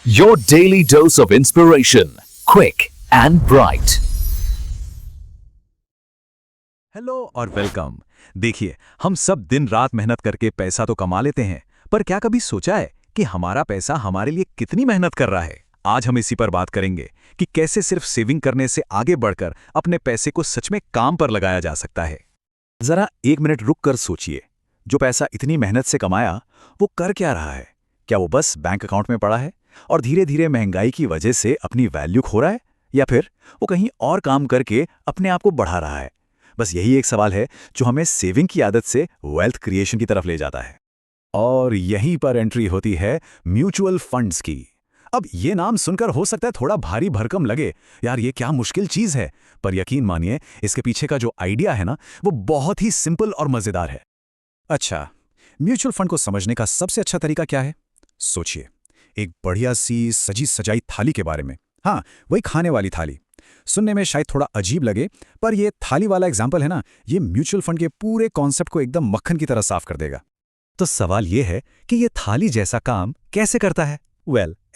Your daily dose of inspiration, quick and bright. Hello और welcome. देखिए, हम सब दिन रात मेहनत करके पैसा तो कमा लेते हैं, पर क्या कभी सोचा है कि हमारा पैसा हमारे लिए कितनी मेहनत कर रहा है? आज हम इसी पर बात करेंगे कि कैसे सिर्फ सेविंग करने से आगे बढ़कर अपने पैसे को सच में काम पर लगाया जा सकता है। जरा एक मिनट रुक कर सोचिए, जो पैसा इतनी मेहनत से कमाया, वो कर क्या रहा है? क्या वो बस बैंक अकाउंट में पड़ा है और धीरे धीरे महंगाई की वजह से अपनी वैल्यू खो रहा है, या फिर वो कहीं और काम करके अपने आप को बढ़ा रहा है? बस यही एक सवाल है जो हमें सेविंग की आदत से वेल्थ क्रिएशन की तरफ ले जाता है। और यहीं पर एंट्री होती है म्यूचुअल फंड्स की। अब ये नाम सुनकर हो सकता है थोड़ा भारी भरकम लगे, यार ये क्या मुश्किल चीज है, पर यकीन मानिए इसके पीछे का जो आइडिया है ना, वो बहुत ही सिंपल और मजेदार है। अच्छा, म्यूचुअल फंड को समझने का सबसे अच्छा तरीका क्या है? सोचिए, एक बढ़िया सी सजी सजाई थाली के बारे में। हाँ, वही खाने वाली थाली। सुनने में शायद थोड़ा अजीब लगे, पर ये थाली वाला एग्जाम्पल है ना, ये म्यूचुअल फंड के पूरे कॉन्सेप्ट को एकदम मक्खन की तरह साफ कर देगा। तो सवाल ये है कि ये थाली जैसा काम कैसे करता है?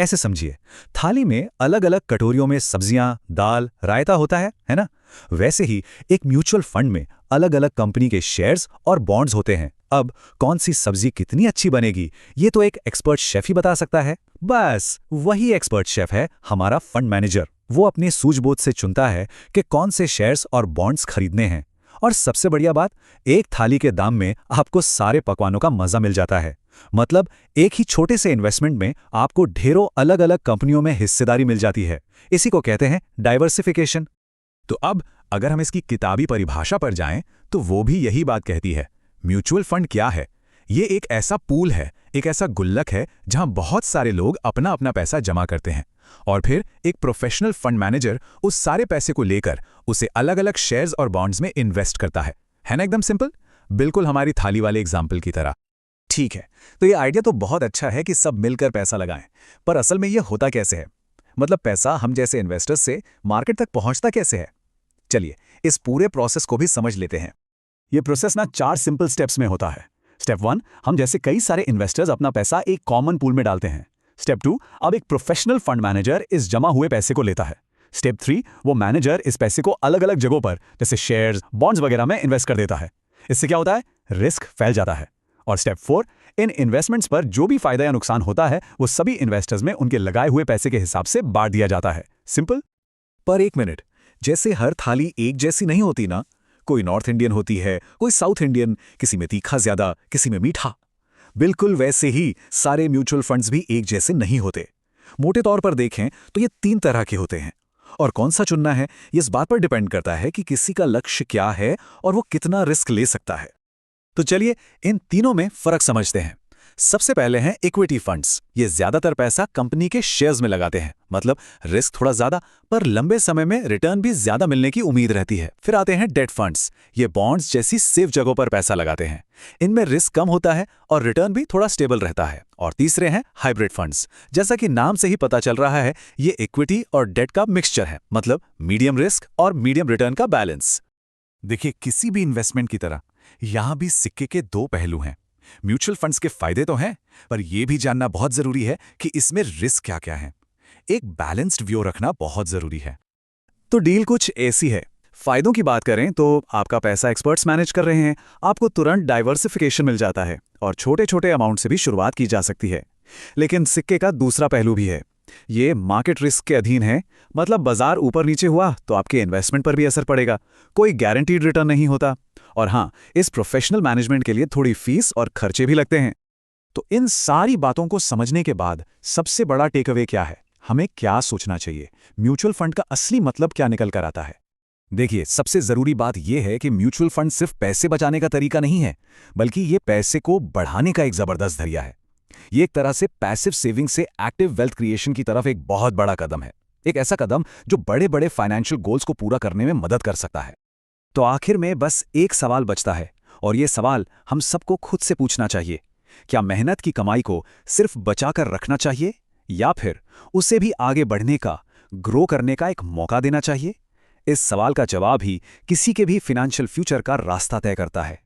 ऐसे समझिए, थाली में अलग अलग कटोरियों में सब्जियां, दाल, रायता होता है ना? वैसे ही एक म्यूचुअल फंड में अलग अलग कंपनी के शेयर्स और बॉन्ड्स होते हैं। अब कौन सी सब्जी कितनी अच्छी बनेगी, ये तो एक एक्सपर्ट शेफ ही बता सकता है। बस वही एक्सपर्ट शेफ है हमारा फंड मैनेजर। वो अपनी सूझबूझ से चुनता है कि कौन से शेयर्स और बॉन्ड्स खरीदने हैं। और सबसे बढ़िया बात, एक थाली के दाम में आपको सारे पकवानों का मजा मिल जाता है। मतलब एक ही छोटे से इन्वेस्टमेंट में आपको ढेरों अलग अलग कंपनियों में हिस्सेदारी मिल जाती है। इसी को कहते हैं डाइवर्सिफिकेशन। तो अब अगर हम इसकी किताबी परिभाषा पर जाएं, तो वो भी यही बात कहती है। म्यूचुअल फंड क्या है? ये एक ऐसा पूल है, एक ऐसा गुल्लक है जहां बहुत सारे लोग अपना अपना पैसा जमा करते हैं, और फिर एक प्रोफेशनल फंड मैनेजर उस सारे पैसे को लेकर उसे अलग अलग शेयर्स और बॉन्ड्स में इन्वेस्ट करता है ना? एकदम सिंपल, बिल्कुल हमारी थाली वाले एग्जाम्पल की तरह। ठीक है, तो ये आइडिया तो बहुत अच्छा है कि सब मिलकर पैसा लगाएं, पर असल में ये होता कैसे है? मतलब पैसा हम जैसे इन्वेस्टर्स से मार्केट तक पहुंचता कैसे है? चलिए इस पूरे प्रोसेस को भी समझ लेते हैं। ये प्रोसेस ना 4 सिंपल स्टेप्स में होता है। स्टेप 1, हम जैसे कई सारे इन्वेस्टर्स अपना पैसा एक कॉमन पूल में डालते हैं। स्टेप 2, अब एक प्रोफेशनल फंड मैनेजर इस जमा हुए पैसे को लेता है। स्टेप 3, वो मैनेजर इस पैसे को अलग अलग जगहों पर जैसे शेयर्स, बॉन्ड्स वगैरह में इन्वेस्ट कर देता है। इससे क्या होता है? रिस्क फैल जाता है। और स्टेप 4, इन इन्वेस्टमेंट्स पर जो भी फायदा या नुकसान होता है वो सभी इन्वेस्टर्स में उनके लगाए हुए पैसे के हिसाब से बांट दिया जाता है। सिंपल। पर एक मिनट, जैसे हर थाली एक जैसी नहीं होती ना, कोई नॉर्थ इंडियन होती है, कोई साउथ इंडियन, किसी में तीखा ज्यादा, किसी में मीठा। बिल्कुल वैसे ही सारे म्यूचुअल फंड्स भी एक जैसे नहीं होते। मोटे तौर पर देखें तो ये 3 तरह के होते हैं, और कौन सा चुनना है ये इस बात पर डिपेंड करता है कि किसी का लक्ष्य क्या है और वो कितना रिस्क ले सकता है। तो चलिए इन तीनों में फर्क समझते हैं। सबसे पहले हैं इक्विटी फंड्स। ये ज्यादातर पैसा कंपनी के शेयर्स में लगाते हैं, मतलब रिस्क थोड़ा ज्यादा, पर लंबे समय में रिटर्न भी ज्यादा मिलने की उम्मीद रहती है। फिर आते हैं डेट फंड्स। ये बॉन्ड्स जैसी सेफ जगहों पर पैसा लगाते हैं। इनमें रिस्क कम होता है और रिटर्न भी थोड़ा स्टेबल रहता है। और तीसरे हैं हाइब्रिड फंड्स। जैसा कि नाम से ही पता चल रहा है, ये इक्विटी और डेट का मिक्सचर है, मतलब मीडियम रिस्क और मीडियम रिटर्न का बैलेंस। देखिए, किसी भी इन्वेस्टमेंट की तरह यहां भी सिक्के के 2 पहलू हैं। म्यूचुअल फंड्स के फायदे तो हैं, पर यह भी जानना बहुत जरूरी है कि इसमें रिस्क क्या क्या है। एक बैलेंस्ड व्यू रखना बहुत जरूरी है। तो डील कुछ ऐसी है। फायदों की बात करें तो आपका पैसा एक्सपर्ट्स मैनेज कर रहे हैं, आपको तुरंत डाइवर्सिफिकेशन मिल जाता है और छोटे छोटे अमाउंट से भी शुरुआत की जा सकती है। लेकिन सिक्के का दूसरा पहलू भी है। ये मार्केट रिस्क के अधीन है, मतलब बाजार ऊपर नीचे हुआ तो आपके इन्वेस्टमेंट पर भी असर पड़ेगा। कोई गारंटीड रिटर्न नहीं होता। और हाँ, इस प्रोफेशनल मैनेजमेंट के लिए थोड़ी फीस और खर्चे भी लगते हैं। तो इन सारी बातों को समझने के बाद सबसे बड़ा टेकअवे क्या है? हमें क्या सोचना चाहिए? म्यूचुअल फंड का असली मतलब क्या निकल कर आता है? देखिए, सबसे जरूरी बात यह है कि म्यूचुअल फंड सिर्फ पैसे बचाने का तरीका नहीं है, बल्कि ये पैसे को बढ़ाने का एक जबरदस्त जरिया है। ये एक तरह से पैसिव सेविंग से एक्टिव वेल्थ क्रिएशन की तरफ एक बहुत बड़ा कदम है। एक ऐसा कदम जो बड़े बड़े फाइनेंशियल गोल्स को पूरा करने में मदद कर सकता है। तो आखिर में बस एक सवाल बचता है, और ये सवाल हम सबको खुद से पूछना चाहिए। क्या मेहनत की कमाई को सिर्फ बचाकर रखना चाहिए, या फिर उसे भी आगे बढ़ने का, ग्रो करने का एक मौका देना चाहिए? इस सवाल का जवाब ही किसी के भी फाइनेंशियल फ्यूचर का रास्ता तय करता है।